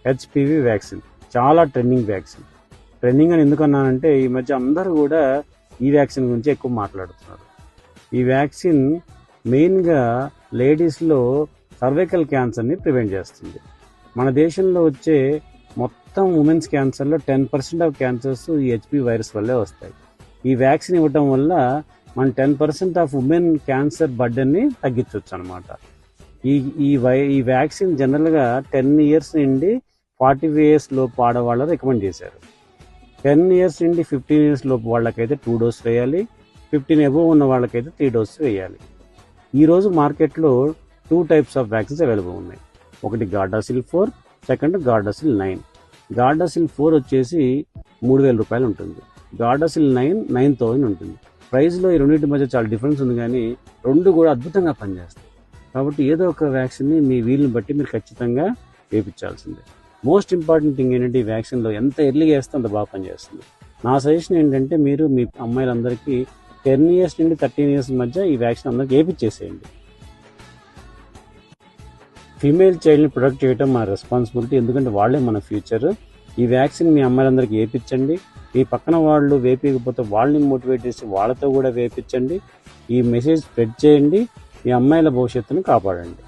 HPV vaccine చాలా trending vaccine. Trending అని ఎందుకన్నానంటే ఈ మధ్య అందరూ కూడా ఈ వ్యాక్సిన్ గురించి ఎక్కువ మాట్లాడుతున్నారు. ఈ వ్యాక్సిన్ మెయిన్గా లేడీస్లో సర్వైకల్ క్యాన్సర్ని ప్రివెంట్ చేస్తుంది. మన దేశంలో వచ్చే మొత్తం ఉమెన్స్ క్యాన్సర్లో 10% ఆఫ్ క్యాన్సర్స్ ఈ హెచ్పివి వైరస్ వల్లే వస్తాయి. ఈ వ్యాక్సిన్ ఇవ్వటం వల్ల మనం 10% ఆఫ్ ఉమెన్ క్యాన్సర్ బర్డెన్ని తగ్గించవచ్చు అనమాట. ఈ వ్యాక్సిన్ జనరల్గా 10 ఇయర్స్ నుండి 45 ఇయర్స్ లోపు ఆడవాళ్ళ రికమెండ్ చేశారు. 10 ఇయర్స్ నుండి 15 ఇయర్స్ లోపు వాళ్ళకైతే 2 డోస్ వేయాలి, 15 అబోవ్ ఉన్న వాళ్ళకైతే 3 డోస్ వేయాలి. ఈరోజు మార్కెట్లో 2 టైప్స్ ఆఫ్ వ్యాక్సిన్స్ అవైలబుల్ ఉన్నాయి. ఒకటి గార్డాసిల్ 4, సెకండ్ గార్డాసిల్ 9. గార్డాసిల్ 4 వచ్చేసి 3,000 రూపాయలు ఉంటుంది. గార్డాసిల్ 9,000 ఉంటుంది. ప్రైస్లో ఈ రెండింటి మధ్య చాలా డిఫరెన్స్ ఉంది, కానీ రెండు కూడా అద్భుతంగా పనిచేస్తాయి. కాబట్టి ఏదో ఒక వ్యాక్సిన్ని మీ వీలుని బట్టి మీరు ఖచ్చితంగా వేయించాల్సిందే. మోస్ట్ ఇంపార్టెంట్ థింగ్ ఏంటంటే ఈ వ్యాక్సిన్లో ఎంత ఎర్లీగా వేస్తే అంత బాగా పనిచేస్తుంది. నా సజెషన్ ఏంటంటే మీరు మీ అమ్మాయిలందరికీ 10 ఇయర్స్ నుండి 13 ఇయర్స్ మధ్య ఈ వ్యాక్సిన్ అందరికి వేయించేసేయండి. ఫీమేల్ చైల్డ్ని ప్రొటెక్ట్ చేయడం మన రెస్పాన్సిబిలిటీ, ఎందుకంటే వాళ్ళే మన ఫ్యూచర్. ఈ వ్యాక్సిన్ మీ అమ్మాయిలందరికీ వేయించండి. ఈ పక్కన వాళ్ళు వేపించకపోతే వాళ్ళని మోటివేట్ చేసి వాళ్ళతో కూడా వేయించండి. ఈ మెసేజ్ స్ప్రెడ్ చేయండి. మీ అమ్మాయిల భవిష్యత్తును కాపాడండి.